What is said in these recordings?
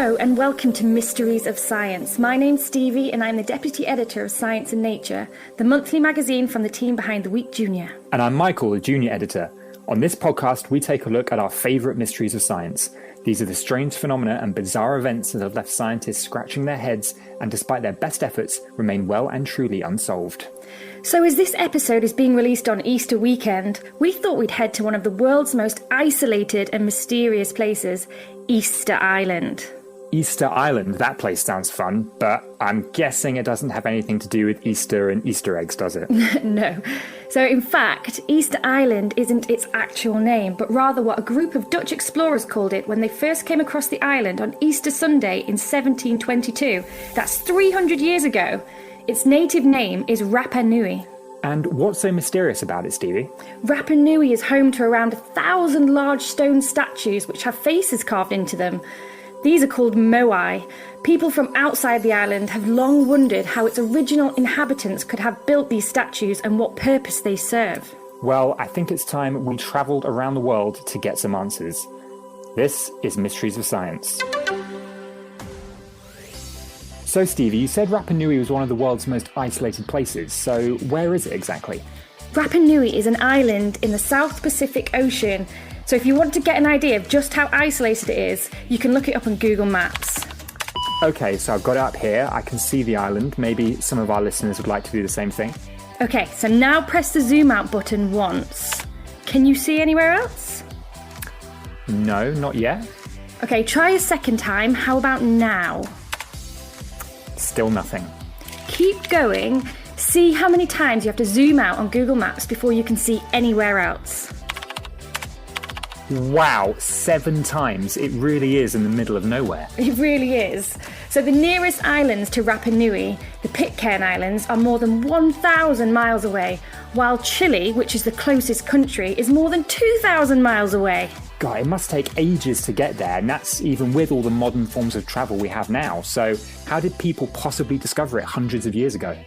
Hello and welcome to Mysteries of Science. My name's Stevie and I'm the Deputy Editor of Science and Nature, the monthly magazine from the team behind The Week Junior. And I'm Michael, the Junior Editor. On this podcast, we take a look at our favourite mysteries of science. These are the strange phenomena and bizarre events that have left scientists scratching their heads and, despite their best efforts, remain well and truly unsolved. So as this episode is being released on Easter weekend, we thought we'd head to one of the world's most isolated and mysterious places, Easter Island. Easter Island, that place sounds fun, but I'm guessing it doesn't have anything to do with Easter and Easter eggs, does it? No. So in fact, Easter Island isn't its actual name, but rather what a group of Dutch explorers called it when they first came across the island on Easter Sunday in 1722. That's 300 years ago. Its native name is Rapa Nui. And what's so mysterious about it, Stevie? Rapa Nui is home to around 1,000 large stone statues which have faces carved into them. These are called Moai. People from outside the island have long wondered how its original inhabitants could have built these statues and what purpose they serve. Well, I think it's time we travelled around the world to get some answers. This is Mysteries of Science. So, Stevie, you said Rapa Nui was one of the world's most isolated places, so where is it exactly? Rapa Nui is an island in the South Pacific Ocean. So if you want to get an idea of just how isolated it is, you can look it up on Google Maps. Okay, so I've got it up here. I can see the island. Maybe some of our listeners would like to do the same thing. Okay, so now press the zoom out button once. Can you see anywhere else? No, not yet. Okay, try a second time. How about now? Still nothing. Keep going. See how many times you have to zoom out on Google Maps before you can see anywhere else. Wow, 7 times. It really is in the middle of nowhere. It really is. So the nearest islands to Rapa Nui, the Pitcairn Islands, are more than 1,000 miles away, while Chile, which is the closest country, is more than 2,000 miles away. God, it must take ages to get there, and that's even with all the modern forms of travel we have now. So how did people possibly discover it hundreds of years ago?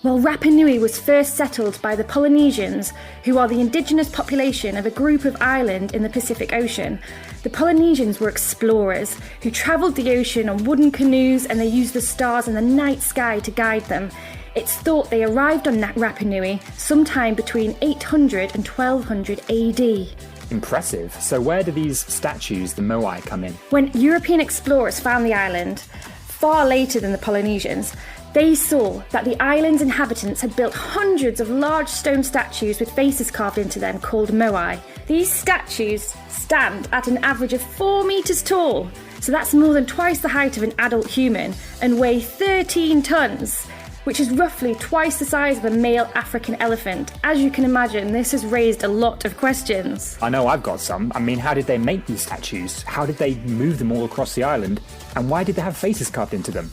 Well, Rapa Nui was first settled by the Polynesians, who are the indigenous population of a group of islands in the Pacific Ocean. The Polynesians were explorers who travelled the ocean on wooden canoes, and they used the stars in the night sky to guide them. It's thought they arrived on Rapa Nui sometime between 800 and 1200 AD. Impressive. So where do these statues, the Moai, come in? When European explorers found the island, far later than the Polynesians, they saw that the island's inhabitants had built hundreds of large stone statues with faces carved into them called Moai. These statues stand at an average of 4 metres tall, so that's more than twice the height of an adult human, and weigh 13 tonnes, which is roughly twice the size of a male African elephant. As you can imagine, this has raised a lot of questions. I know I've got some. I mean, how did they make these statues? How did they move them all across the island? And why did they have faces carved into them?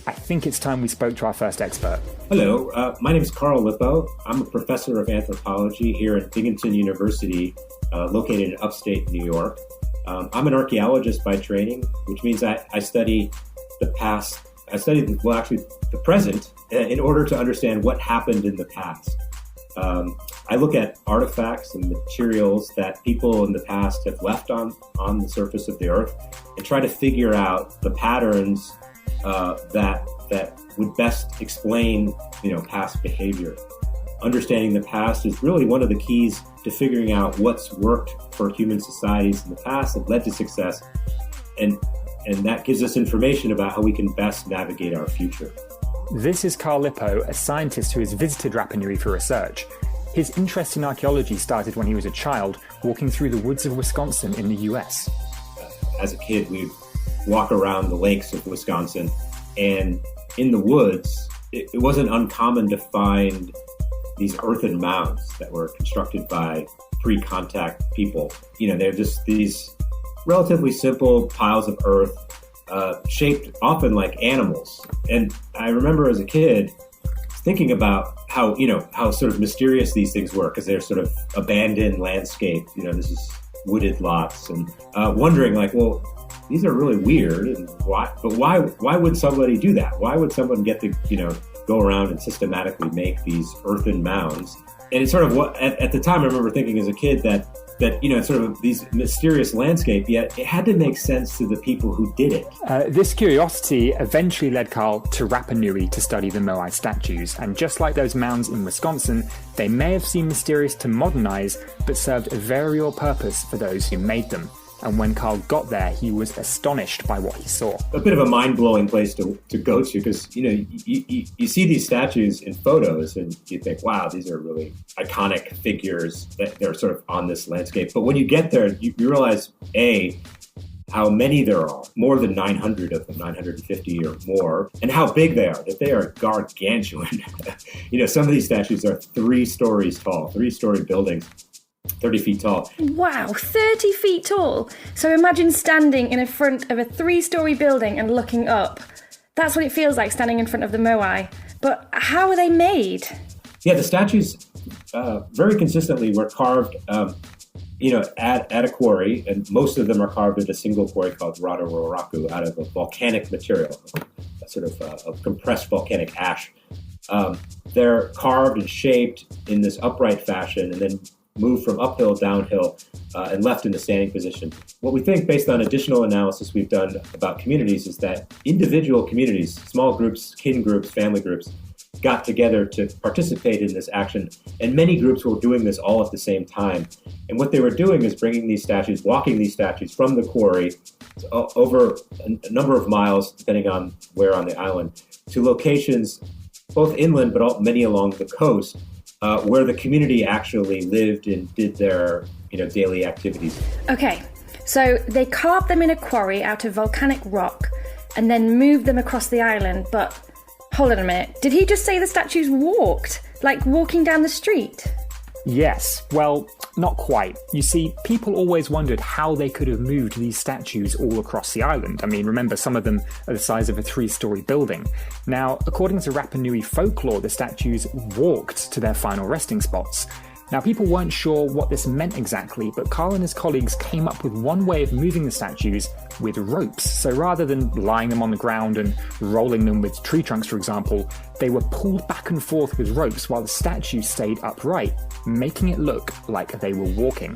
I think it's time we spoke to our first expert. Hello, my name is Carl Lippo. I'm a professor of anthropology here at Binghamton University, located in upstate New York. I'm an archaeologist by training, which means I study the past. I study, the present in order to understand what happened in the past. I look at artifacts and materials that people in the past have left on the surface of the earth and try to figure out the patterns that would best explain, past behavior. Understanding the past is really one of the keys to figuring out what's worked for human societies in the past that led to success, and that gives us information about how we can best navigate our future. This is Carl Lippo, a scientist who has visited Rapa Nui for research. His interest in archaeology started when he was a child, walking through the woods of Wisconsin in the US. As a kid, we'd walk around the lakes of Wisconsin, and in the woods, it wasn't uncommon to find these earthen mounds that were constructed by pre-contact people. They're just these relatively simple piles of earth, shaped often like animals. And I remember as a kid thinking about how sort of mysterious these things were, because they're sort of abandoned landscape. This is wooded lots, and wondering well, these are really weird, and why would somebody do that? Why would someone get to, go around and systematically make these earthen mounds? And it's sort of what, at the time I remember thinking as a kid that that, sort of these mysterious landscape, yet it had to make sense to the people who did it. This curiosity eventually led Carl to Rapa Nui to study the Moai statues, and just like those mounds in Wisconsin, they may have seemed mysterious to modernize, but served a very real purpose for those who made them. And when Carl got there, he was astonished by what he saw. A bit of a mind-blowing place to go to, because you see these statues in photos and you think, wow, these are really iconic figures that they're sort of on this landscape. But when you get there, you realize, A, how many there are, more than 900 of them, 950 or more, and how big they are, that they are gargantuan. Some of these statues are 3 stories tall, 3-story buildings. 30 feet tall. Wow, 30 feet tall. So imagine standing in front of a 3-story building and looking up. That's what it feels like standing in front of the Moai. But how are they made? Yeah, the statues very consistently were carved, at a quarry, and most of them are carved at a single quarry called Rapa out of a volcanic material, a sort of a compressed volcanic ash. They're carved and shaped in this upright fashion, and then moved from uphill, downhill, and left in the standing position. What we think, based on additional analysis we've done about communities, is that individual communities, small groups, kin groups, family groups, got together to participate in this action, and many groups were doing this all at the same time. And what they were doing is bringing these statues, walking these statues from the quarry over a number of miles, depending on where on the island, to locations both inland but many along the coast, where the community actually lived and did their, daily activities. Okay, so they carved them in a quarry out of volcanic rock and then moved them across the island. But hold on a minute, did he just say the statues walked, like walking down the street? Yes, well, not quite. You see, people always wondered how they could have moved these statues all across the island. I mean, remember, some of them are the size of a 3-story building. Now, according to Rapa Nui folklore, the statues walked to their final resting spots. Now, people weren't sure what this meant exactly, but Carl and his colleagues came up with one way of moving the statues with ropes. So rather than lying them on the ground and rolling them with tree trunks, for example, they were pulled back and forth with ropes while the statue stayed upright, making it look like they were walking.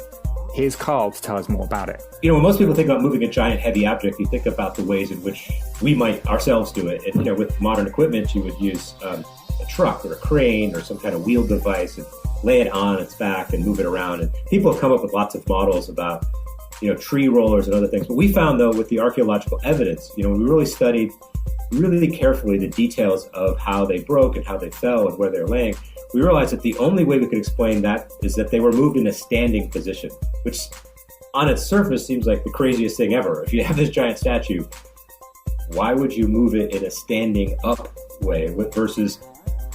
Here's Carl to tell us more about it. When most people think about moving a giant heavy object, you think about the ways in which we might ourselves do it. And, with modern equipment, you would use a truck or a crane or some kind of wheel device and lay it on its back and move it around. And people have come up with lots of models about, tree rollers and other things. But we found, though, with the archaeological evidence, we really studied really carefully the details of how they broke and how they fell and where they're laying. We realized that the only way we could explain that is that they were moved in a standing position, which on its surface seems like the craziest thing ever. If you have this giant statue, why would you move it in a standing up way versus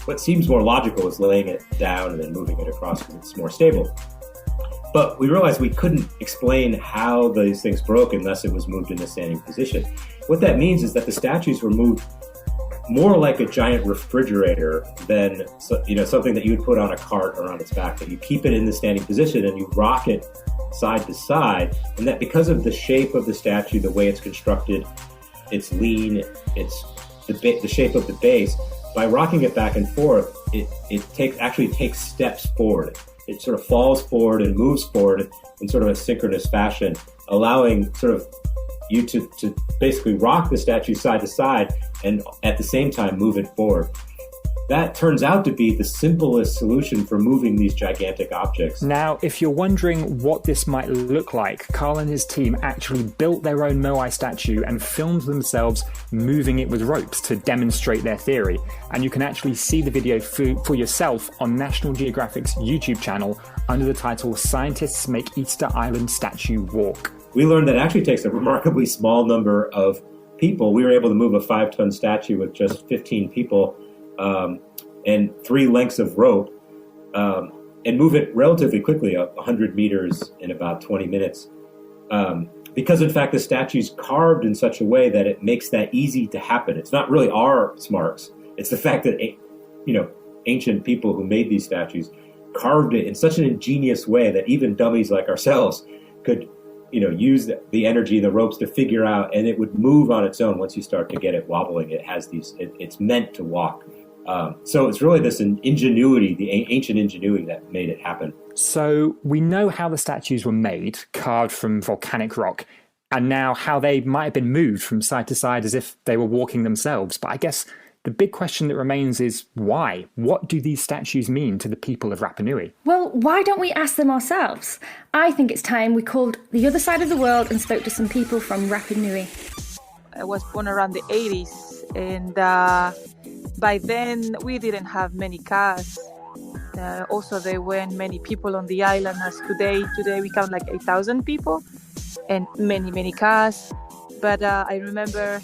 what seems more logical is laying it down and then moving it across because it's more stable. But we realized we couldn't explain how these things broke unless it was moved in a standing position. What that means is that the statues were moved more like a giant refrigerator than something that you would put on a cart or on its back, that you keep it in the standing position and you rock it side to side, and that because of the shape of the statue, the way it's constructed, it's lean, it's the shape of the base, by rocking it back and forth, it actually takes steps forward. It sort of falls forward and moves forward in sort of a synchronous fashion, allowing sort of you to basically rock the statue side to side and at the same time move it forward. That turns out to be the simplest solution for moving these gigantic objects. Now, if you're wondering what this might look like, Carl and his team actually built their own Moai statue and filmed themselves moving it with ropes to demonstrate their theory. And you can actually see the video for yourself on National Geographic's YouTube channel under the title "Scientists Make Easter Island Statue Walk." We learned that it actually takes a remarkably small number of people. We were able to move a 5-ton statue with just 15 people and 3 lengths of rope, and move it relatively quickly, 100 meters in about 20 minutes. Because, in fact, the statue's carved in such a way that it makes that easy to happen. It's not really our smarts. It's the fact that, ancient people who made these statues carved it in such an ingenious way that even dummies like ourselves could, use the energy, the ropes to figure out, and it would move on its own once you start to get it wobbling. It has it's meant to walk. So it's really this ingenuity, the ancient ingenuity that made it happen. So we know how the statues were made, carved from volcanic rock, and now how they might have been moved from side to side as if they were walking themselves. But I guess the big question that remains is why? What do these statues mean to the people of Rapa Nui? Well, why don't we ask them ourselves? I think it's time we called the other side of the world and spoke to some people from Rapa Nui. I was born around the 80s, and by then we didn't have many cars. Also, there weren't many people on the island as today. Today we count like 8,000 people and many cars. But I remember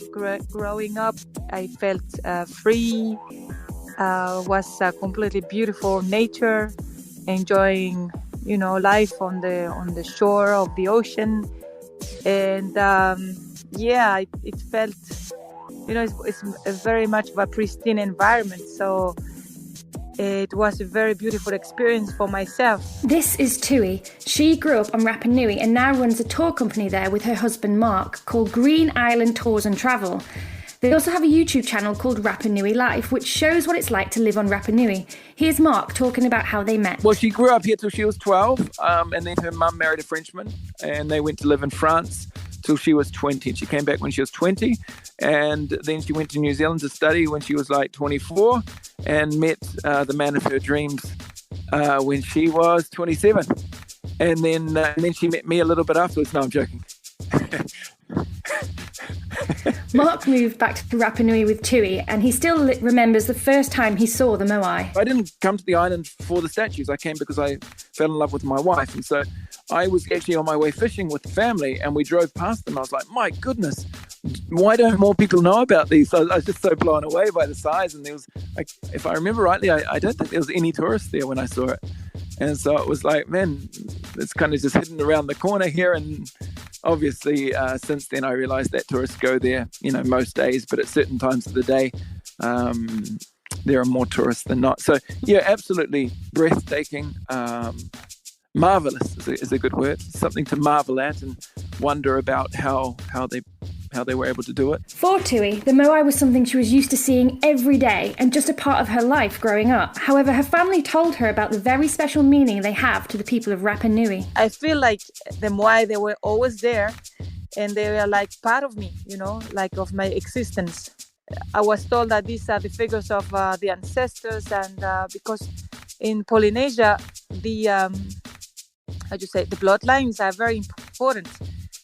growing up, I felt free, was completely beautiful nature, enjoying, life on the shore of the ocean. And it felt, it's very much of a pristine environment. So it was a very beautiful experience for myself. This is Tui. She grew up on Rapa Nui and now runs a tour company there with her husband Mark called Green Island Tours and Travel. They also have a YouTube channel called Rapa Nui Life, which shows what it's like to live on Rapa Nui. Here's Mark talking about how they met. Well, she grew up here till she was 12, and then her mum married a Frenchman, and they went to live in France till she was 20. She came back when she was 20, and then she went to New Zealand to study when she was like 24, and met the man of her dreams when she was 27. And then she met me a little bit afterwards. No, I'm joking. Mark moved back to Rapa Nui with Tui, and he still remembers the first time he saw the Moai. I didn't come to the island for the statues. I came because I fell in love with my wife. And so I was actually on my way fishing with the family, and we drove past them. I was like, my goodness, why don't more people know about these? I was just so blown away by the size. And there was, like, if I remember rightly, I don't think there was any tourists there when I saw it. And so it was like, man, it's kind of just hidden around the corner here. And obviously, since then, I realized that tourists go there, most days, but at certain times of the day, there are more tourists than not. So, yeah, absolutely breathtaking. Marvelous is a good word. Something to marvel at and wonder about how they were able to do it. For Tui, the Moai was something she was used to seeing every day and just a part of her life growing up. However, her family told her about the very special meaning they have to the people of Rapa Nui. I feel like the Moai, they were always there, and they were like part of me, like of my existence. I was told that these are the figures of the ancestors, and because in Polynesia, the bloodlines are very important.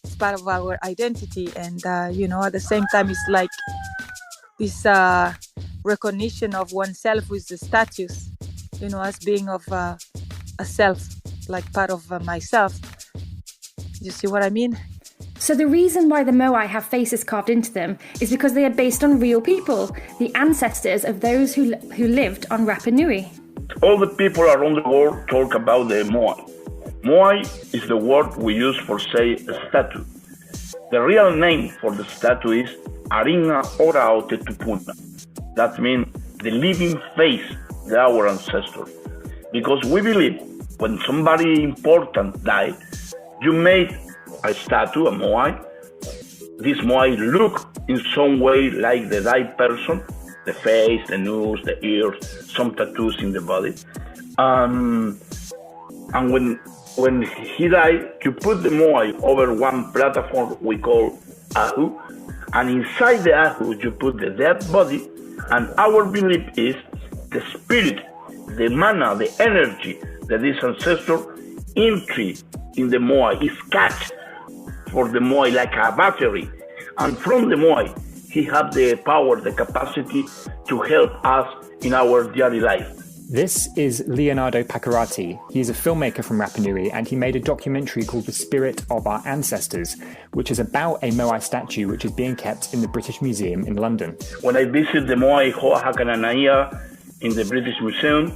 It's part of our identity, and at the same time, it's like this recognition of oneself with the statues, as being of a self, like part of myself. You see what I mean? So the reason why the Moai have faces carved into them is because they are based on real people, the ancestors of those who lived on Rapa Nui. All the people around the world talk about the Moai. Moai is the word we use for, say, a statue. The real name for the statue is Aringa Ora o Te Tupuna. That means the living face of our ancestors. Because we believe when somebody important died, you made a statue, a Moai. This Moai look in some way like the died person, the face, the nose, the ears, some tattoos in the body. And when he died, you put the Moai over one platform we call ahu, and inside the ahu you put the dead body, and our belief is the spirit, the mana, the energy that this ancestor entry in the Moai is catch for the Moai like a battery, and from the Moai he have the power, the capacity to help us in our daily life. This is Leonardo Paccarati. He's a filmmaker from Rapa Nui, and he made a documentary called The Spirit of Our Ancestors, which is about a Moai statue which is being kept in the British Museum in London. When I visit the Moai Hoa Hakananaia in the British Museum,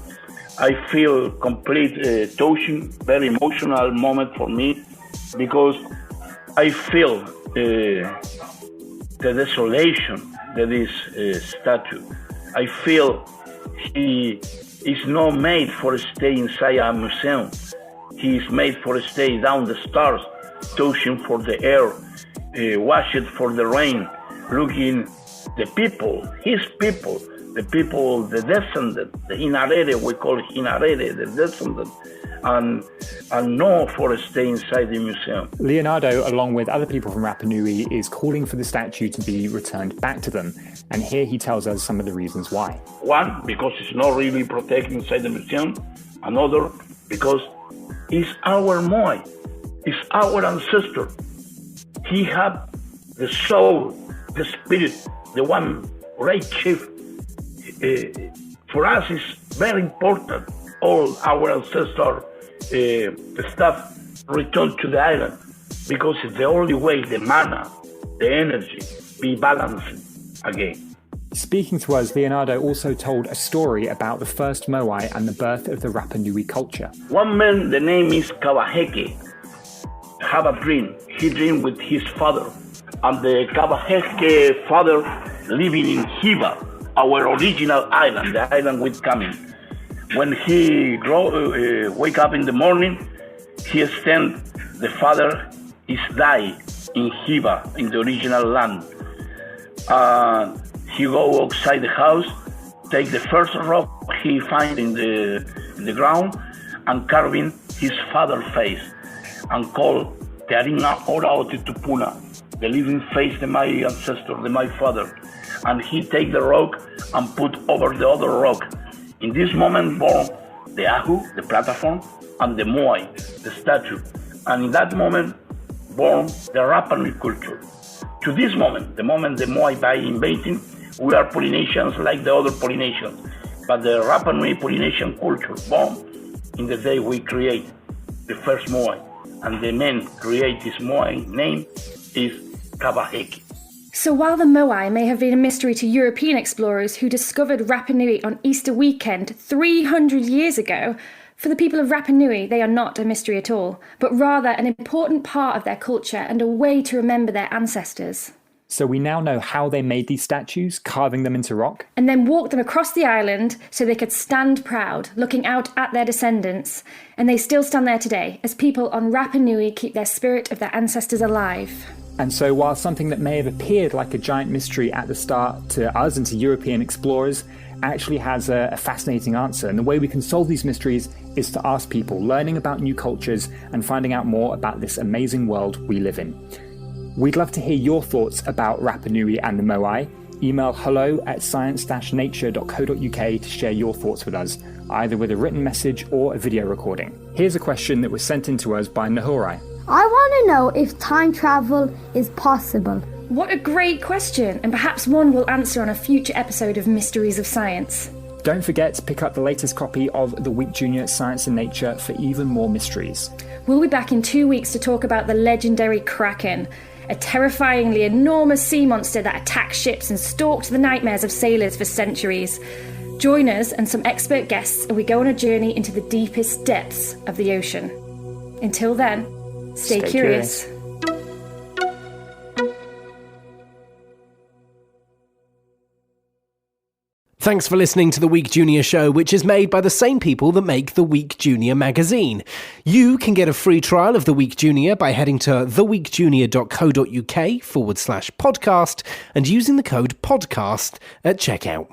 I feel complete touching, very emotional moment for me, because I feel the desolation that is statue. I feel he is not made for stay inside a museum. He is made for stay down the stars, touching for the air, watching for the rain, looking the people, his people, the people, the descendant, the inarere, we call it inarere, the descendant, and no for stay inside the museum. Leonardo, along with other people from Rapa Nui, is calling for the statue to be returned back to them. And here he tells us some of the reasons why. One, because it's not really protected inside the museum. Another, because it's our Moai. It's our ancestor. He had the soul, the spirit, the one great chief. For us, it's very important. All our ancestor stuff returned to the island because it's the only way the mana, the energy, be balanced again. Speaking to us, Leonardo also told a story about the first Moai and the birth of the Rapa Nui culture. One man, the name is Kabaheke, have a dream. He dreamed with his father. And the Kabaheke father living in Hiva, our original island, the island with coming. When he wake up in the morning, he stand, the father is die in Hiva, in the original land. He go outside the house, take the first rock he find in the ground, and carving his father's face, and call Te Aringa Ora o Te Tupuna, the living face of my ancestor, my father. And he take the rock and put over the other rock. In this moment born the Ahu, the platform, and the Moai, the statue. And in that moment born the Rapa Nui culture. To this moment, the moment the Moai by invading, we are Polynesians like the other Polynesians. But the Rapa Nui Polynesian culture born in the day we create the first Moai. And the man create this Moai name is Kabaheke. So while the Moai may have been a mystery to European explorers who discovered Rapa Nui on Easter weekend 300 years ago, for the people of Rapa Nui, they are not a mystery at all, but rather an important part of their culture and a way to remember their ancestors. So we now know how they made these statues, carving them into rock. And then walked them across the island so they could stand proud, looking out at their descendants. And they still stand there today, as people on Rapa Nui keep their spirit of their ancestors alive. And so while something that may have appeared like a giant mystery at the start to us and to European explorers actually has a fascinating answer. And the way we can solve these mysteries is to ask people, learning about new cultures and finding out more about this amazing world we live in. We'd love to hear your thoughts about Rapa Nui and the Moai. Email hello@science-nature.co.uk to share your thoughts with us, either with a written message or a video recording. Here's a question that was sent in to us by Nahurai. I want to know if time travel is possible. What a great question, and perhaps one we'll answer on a future episode of Mysteries of Science. Don't forget to pick up the latest copy of the week Junior Science and Nature for even more mysteries. We'll be back in 2 weeks to talk about the legendary Kraken, a terrifyingly enormous sea monster that attacks ships and stalked the nightmares of sailors for centuries. Join us and some expert guests as we go on a journey into the deepest depths of the ocean. Until then, stay curious. Thanks for listening to The Week Junior Show, which is made by the same people that make The Week Junior magazine. You can get a free trial of The Week Junior by heading to theweekjunior.co.uk/podcast and using the code podcast at checkout.